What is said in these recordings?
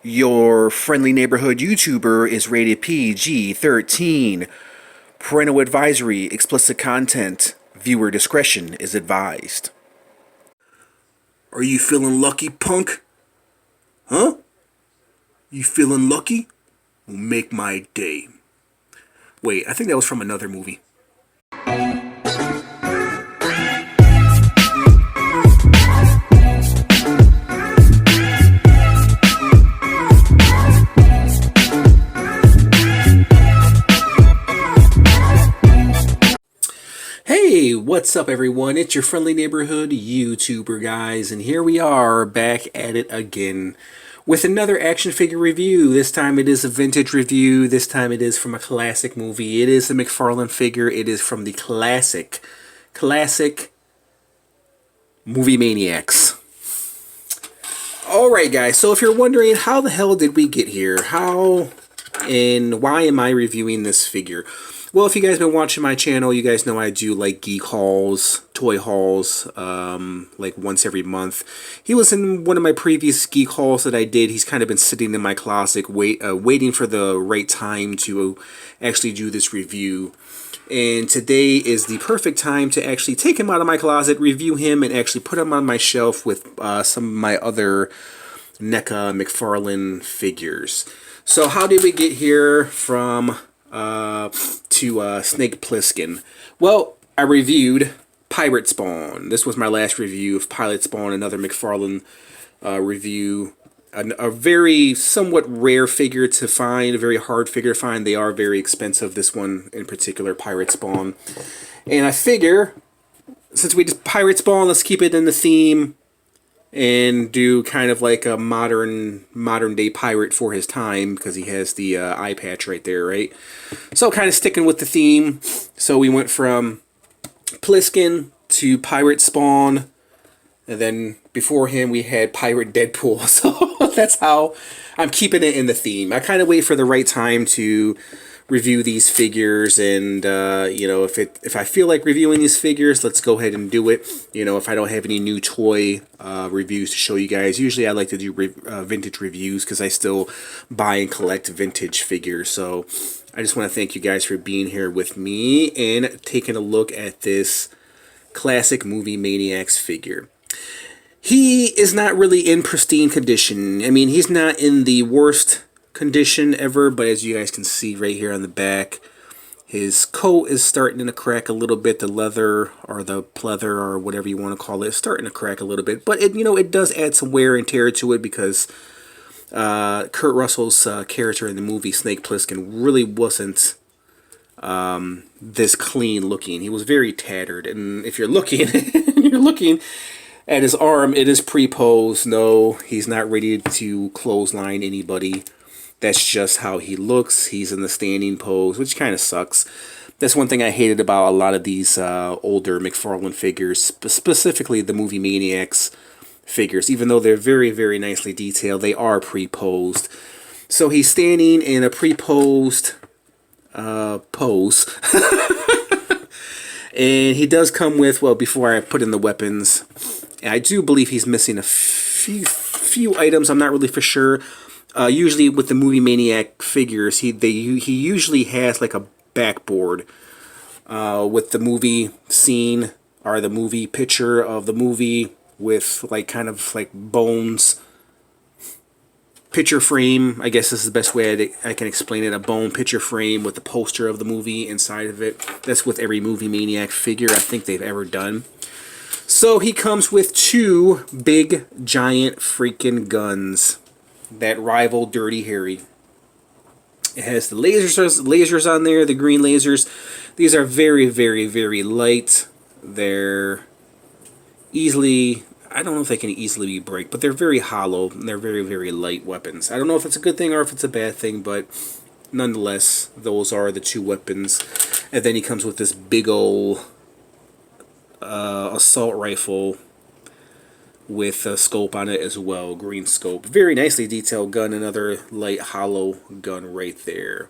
Your friendly neighborhood YouTuber is rated PG-13. Parental advisory, explicit content. Viewer discretion is advised. Are you feeling lucky, punk? Huh? You feeling lucky? Will make my day. Wait, I think that was from another movie. Hey, what's up everyone? It's your friendly neighborhood YouTuber guys, and here we are back at it again with another action figure review. This time it is a vintage review. This time it is from a classic movie. It is the McFarlane figure. It is from the classic Movie Maniacs. Alright guys, so if you're wondering how the hell did we get here? How and why am I reviewing this figure? Well, if you guys been watching my channel, you guys know I do like geek hauls, toy hauls, like once every month. He was in one of my previous geek hauls that I did. He's kind of been sitting in my closet, waiting for the right time to actually do this review. And today is the perfect time to actually take him out of my closet, review him, and actually put him on my shelf with some of my other NECA McFarlane figures. So how did we get here from to Snake Plissken? Well, I reviewed Pirate Spawn. This was my last review of Pirate Spawn, another McFarlane review. A very somewhat rare figure to find, a very hard figure to find. They are very expensive, this one in particular, Pirate Spawn. And I figure, since we just Pirate Spawn, let's keep it in the theme and do kind of like a modern day pirate for his time, because he has the eye patch right there, right? So kind of sticking with the theme. So we went from Plissken to Pirate Spawn, and then before him we had Pirate Deadpool. So that's how I'm keeping it in the theme. I kind of wait for the right time to review these figures, and you know, if I feel like reviewing these figures, let's go ahead and do it. You know, if I don't have any new toy reviews to show you guys, usually I like to do vintage reviews because I still buy and collect vintage figures. So I just want to thank you guys for being here with me and taking a look at this classic Movie Maniacs figure. He is not really in pristine condition. I mean, he's not in the worst condition ever, but as you guys can see right here on the back, his coat is starting to crack a little bit. The leather or the pleather or whatever you want to call it is starting to crack a little bit, but it, you know, it does add some wear and tear to it because Kurt Russell's character in the movie Snake Plissken really wasn't this clean looking. He was very tattered, and if you're looking you're looking at his arm, it is pre-posed. No, he's not ready to clothesline anybody. That's just how he looks. He's in the standing pose, which kind of sucks. That's one thing I hated about a lot of these older McFarlane figures, specifically the Movie Maniacs figures. Even though they're very, very nicely detailed, they are pre-posed. So he's standing in a pre-posed pose. And he does come with, well, before I put in the weapons, I do believe he's missing a few items. I'm not really for sure. Usually with the Movie Maniac figures, he usually has like a backboard with the movie scene or the movie picture of the movie with like kind of like bones. Picture frame, I guess this is the best way I can explain it. A bone picture frame with the poster of the movie inside of it. That's with every Movie Maniac figure I think they've ever done. So he comes with two big, giant freaking guns that rival Dirty Harry. It has the lasers on there, the green lasers. These are very, very, very light. They're easily, I don't know if they can easily break, but they're very hollow, and they're very, very light weapons. I don't know if it's a good thing or if it's a bad thing, but nonetheless, those are the two weapons. And then he comes with this big ol' assault rifle with a scope on it as well, green scope. Very nicely detailed gun, another light hollow gun right there.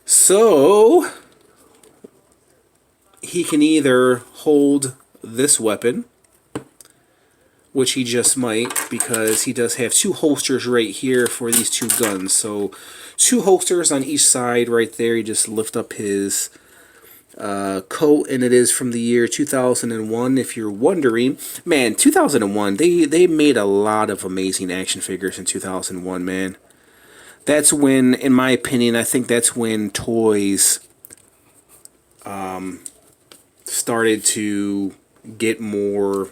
So he can either hold this weapon which he just might, because he does have two holsters right here for these two guns. So two holsters on each side right there. You just lift up his coat, and it is from the year 2001, if you're wondering. Man, 2001, they made a lot of amazing action figures in 2001, man. That's when, in my opinion, I think that's when toys started to get more,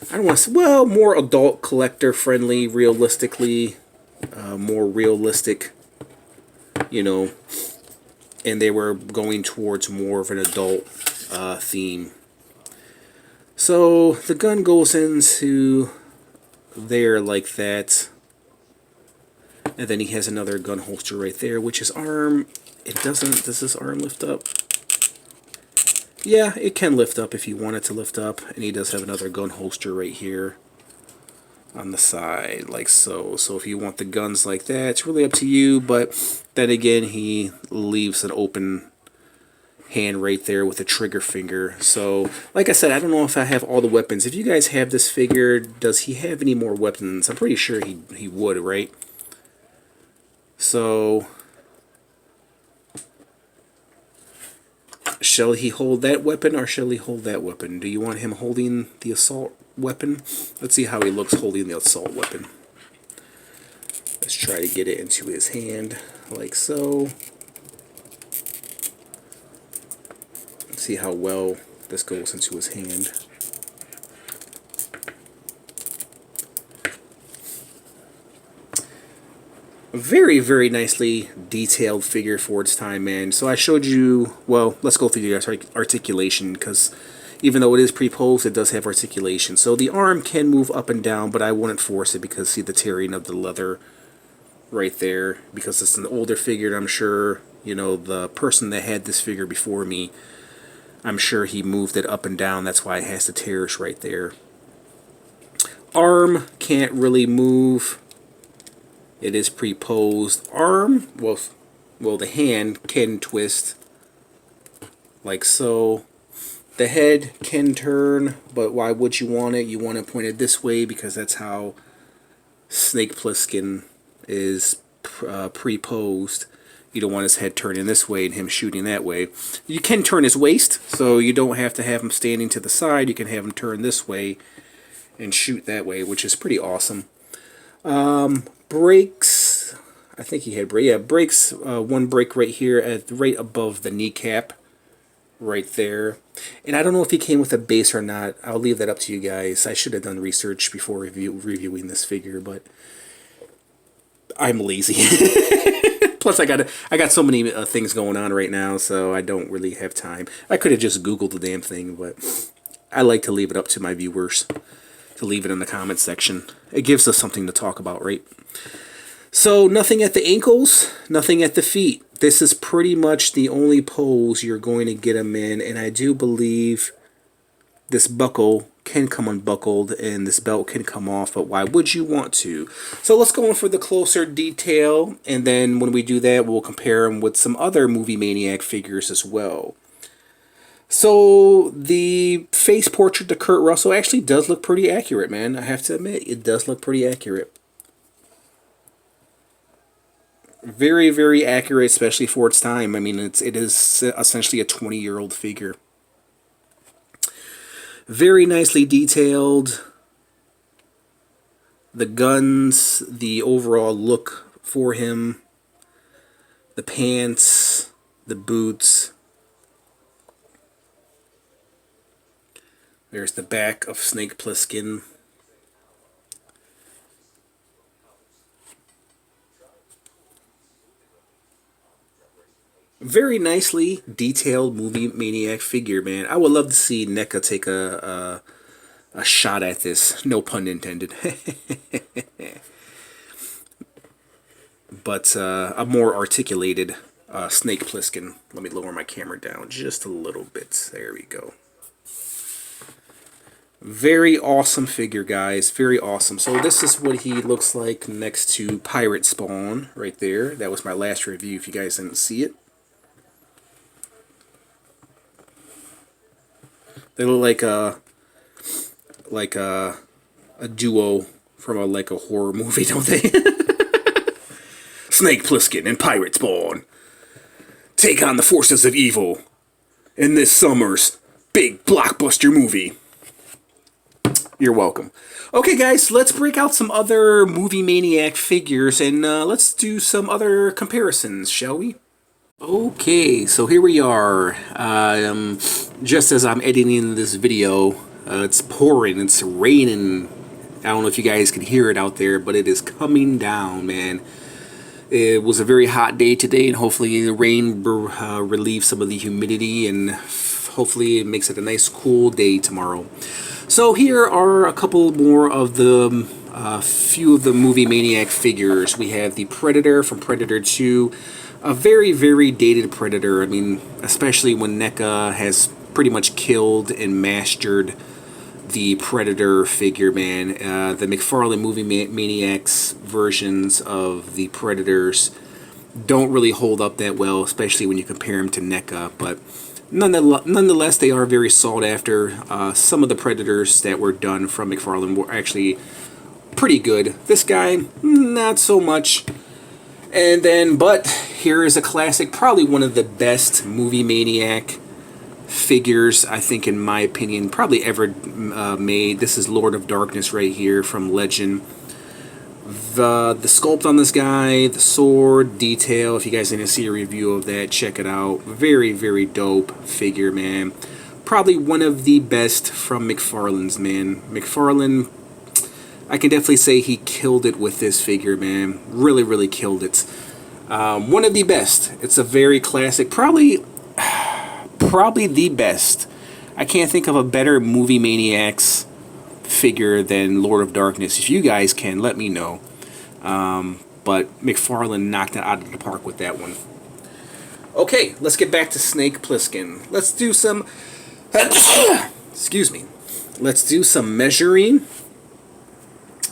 I don't want to say, well, more adult collector friendly, realistically, more realistic, you know, and they were going towards more of an adult theme. So the gun goes into there like that, and then he has another gun holster right there, which his arm, it doesn't, does this arm lift up? Yeah, it can lift up if you want it to lift up, and he does have another gun holster right here on the side, like so. So if you want the guns like that, it's really up to you, but then again, he leaves an open hand right there with a trigger finger. So, like I said, I don't know if I have all the weapons. If you guys have this figure, does he have any more weapons? I'm pretty sure he would, right? So, shall he hold that weapon or shall he hold that weapon? Do you want him holding the assault weapon? Let's see how he looks holding the assault weapon. Let's try to get it into his hand, like so. Let's see how well this goes into his hand. Very, very nicely detailed figure for its time, man. So I showed you, well, let's go through the articulation, because even though it is pre-posed, it does have articulation. So the arm can move up and down, but I wouldn't force it, because see the tearing of the leather right there, because it's an older figure, and I'm sure, you know, the person that had this figure before me, I'm sure he moved it up and down. That's why it has the tears right there. Arm can't really move. It is pre-posed. Arm, well, the hand can twist, like so. The head can turn, but why would you want it? You want it pointed this way, because that's how Snake Plissken is pre-posed. You don't want his head turning this way and him shooting that way. You can turn his waist, so you don't have to have him standing to the side. You can have him turn this way and shoot that way, which is pretty awesome. Brakes, I think he had brakes, one brake right here right above the kneecap right there. And I don't know if he came with a base or not. I'll leave that up to you guys. I should have done research before reviewing this figure, but I'm lazy. Plus I got so many things going on right now, so I don't really have time. I could have just Googled the damn thing, but I like to leave it up to my viewers to leave it in the comments section. It gives us something to talk about, right? So nothing at the ankles, nothing at the feet. This is pretty much the only pose you're going to get them in, and I do believe this buckle can come unbuckled and this belt can come off, but why would you want to? So let's go in for the closer detail, and then when we do that, we'll compare them with some other Movie Maniac figures as well. So the face portrait to Kurt Russell actually does look pretty accurate, man. I have to admit, it does look pretty accurate. Very, very accurate, especially for its time. I mean, it is essentially a 20-year-old figure. Very nicely detailed. The guns, the overall look for him, the pants, the boots. There's the back of Snake Plissken. Very nicely detailed Movie Maniac figure, man. I would love to see NECA take a shot at this. No pun intended. But a more articulated Snake Plissken. Let me lower my camera down just a little bit. There we go. Very awesome figure, guys. Very awesome. So this is what he looks like next to Pirate Spawn right there. That was my last review if you guys didn't see it. They look like a duo from like a horror movie, don't they? Snake Plissken and Pirate Spawn take on the forces of evil in this summer's big blockbuster movie. You're welcome. Okay, guys, let's break out some other Movie Maniac figures and let's do some other comparisons, shall we? Okay, so here we are. Just as I'm editing this video, it's pouring, it's raining. I don't know if you guys can hear it out there, but it is coming down, man. It was a very hot day today, and hopefully the rain relieves some of the humidity, and hopefully it makes it a nice cool day tomorrow. So here are a couple more of the few of the Movie Maniac figures. We have the Predator from Predator 2, a very, very dated Predator. I mean, especially when NECA has pretty much killed and mastered the Predator figure, man. The McFarlane Movie Maniacs versions of the Predators don't really hold up that well, especially when you compare them to NECA, but nonetheless, they are very sought after. Some of the Predators that were done from McFarlane were actually pretty good. This guy, not so much. And then, but here is a classic, probably one of the best Movie Maniac figures, I think, in my opinion, probably ever made. This is Lord of Darkness right here from Legend. The sculpt on this guy, the sword detail, if you guys didn't see a review of that, check it out. Very, very dope figure, man. Probably one of the best from McFarlane's, man. McFarlane, I can definitely say he killed it with this figure, man. Really, really killed it. One of the best. It's a very classic, probably the best. I can't think of a better Movie Maniacs figure than Lord of Darkness. If you guys can, let me know. But McFarlane knocked it out of the park with that one. Okay, let's get back to Snake Plissken. Let's do some excuse me. Let's do some measuring.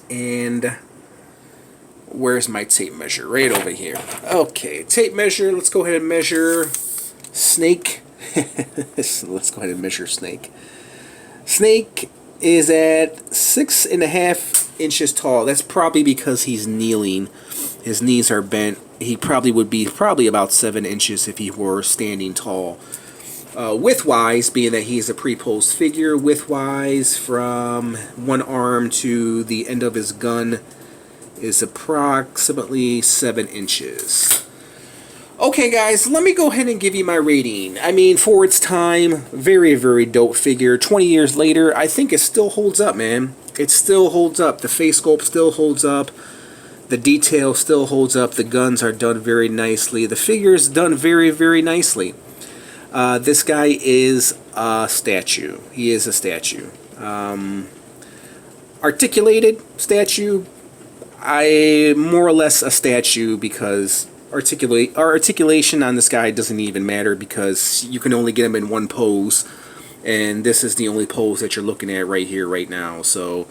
And where's my tape measure? Right over here. Okay, tape measure. Let's go ahead and measure Snake. Let's go ahead and measure Snake. Snake is at 6.5 inches tall. That's probably because he's kneeling. His knees are bent. He probably would be about 7 inches if he were standing tall. Width-wise, being that he's a pre-posed figure, width-wise from one arm to the end of his gun is approximately 7 inches. Okay, guys, let me go ahead and give you my rating. I mean, for its time, very, very dope figure. 20 years later, I think it still holds up, man. It still holds up. The face sculpt still holds up. The detail still holds up. The guns are done very nicely. The figure is done very, very nicely. This guy is a statue. He is a statue. Articulated statue. More or less a statue because articulation on this guy doesn't even matter because you can only get him in one pose, and this is the only pose that you're looking at right here, right now. So,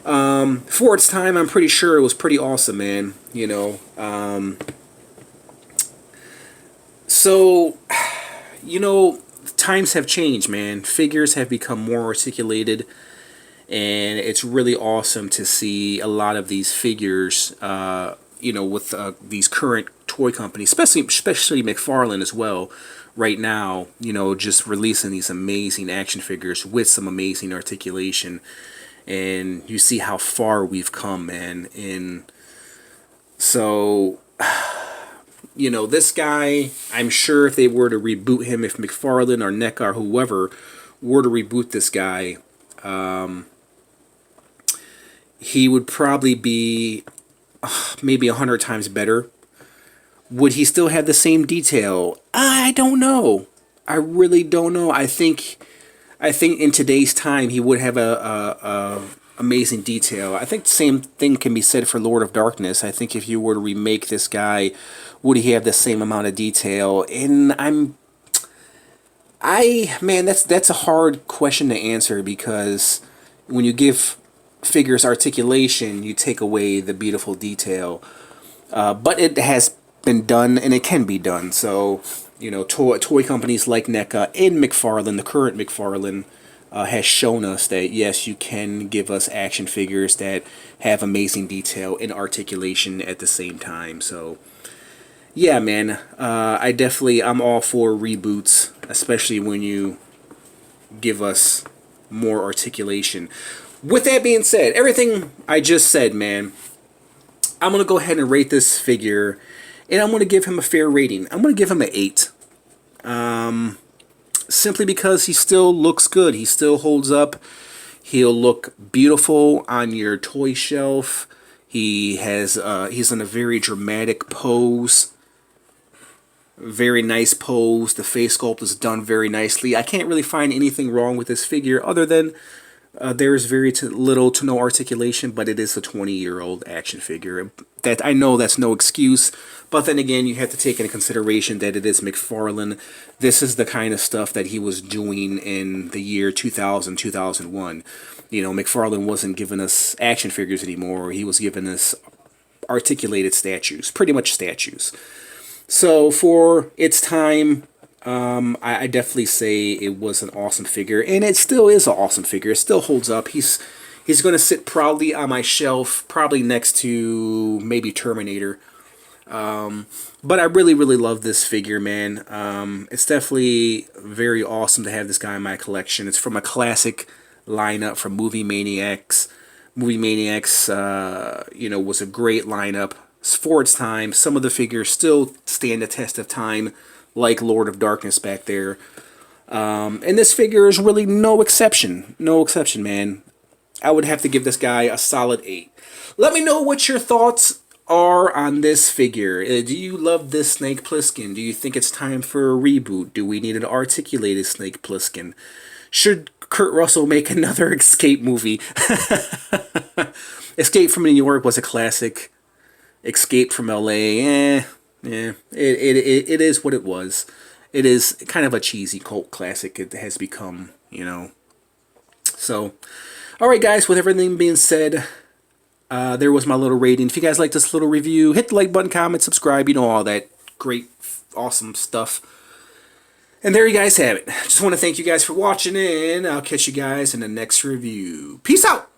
for its time, I'm pretty sure it was pretty awesome, man. You know, so, you know, times have changed, man. Figures have become more articulated, and it's really awesome to see a lot of these figures, you know, with these current toy companies, especially McFarlane as well, right now, you know, just releasing these amazing action figures with some amazing articulation. And you see how far we've come, man. And so, you know, this guy, I'm sure if they were to reboot him, if McFarlane or NECA or whoever were to reboot this guy, he would probably be maybe 100 times better. Would he still have the same detail? I don't know. I really don't know. I think in today's time he would have a amazing detail. I think the same thing can be said for Lord of Darkness. I think if you were to remake this guy, would he have the same amount of detail? And man, that's a hard question to answer because when you give figures articulation, you take away the beautiful detail. But it has been done, and it can be done. So, you know, toy companies like NECA and McFarlane, the current McFarlane, has shown us that yes, you can give us action figures that have amazing detail and articulation at the same time. So yeah, man, I'm all for reboots, especially when you give us more articulation. With that being said, everything I just said, man, I'm going to go ahead and rate this figure, and I'm going to give him a fair rating. I'm going to give him an 8. Simply because he still looks good. He still holds up. He'll look beautiful on your toy shelf. He's in a very dramatic pose. Very nice pose. The face sculpt is done very nicely. I can't really find anything wrong with this figure other than there's little to no articulation, but it is a 20-year-old action figure. That I know that's no excuse, but then again, you have to take into consideration that it is McFarlane. This is the kind of stuff that he was doing in the year 2000, 2001. You know, McFarlane wasn't giving us action figures anymore. He was giving us articulated statues, pretty much statues. So for its time, I definitely say it was an awesome figure, and it still is an awesome figure. It still holds up. He's going to sit proudly on my shelf, probably next to maybe Terminator. But I really, really love this figure, man. It's definitely very awesome to have this guy in my collection. It's from a classic lineup from Movie Maniacs. Movie Maniacs, was a great lineup for its time. Some of the figures still stand the test of time, like Lord of Darkness back there. And this figure is really no exception. No exception, man. I would have to give this guy a solid 8. Let me know what your thoughts are on this figure. Do you love this Snake Plissken? Do you think it's time for a reboot? Do we need an articulated Snake Plissken? Should Kurt Russell make another Escape movie? Escape from New York was a classic. Escape from LA, it is what it was. It is kind of a cheesy cult classic. It has become, So, alright guys, with everything being said, there was my little rating. If you guys like this little review, hit the like button, comment, subscribe, all that great, awesome stuff. And there you guys have it. Just want to thank you guys for watching, and I'll catch you guys in the next review. Peace out!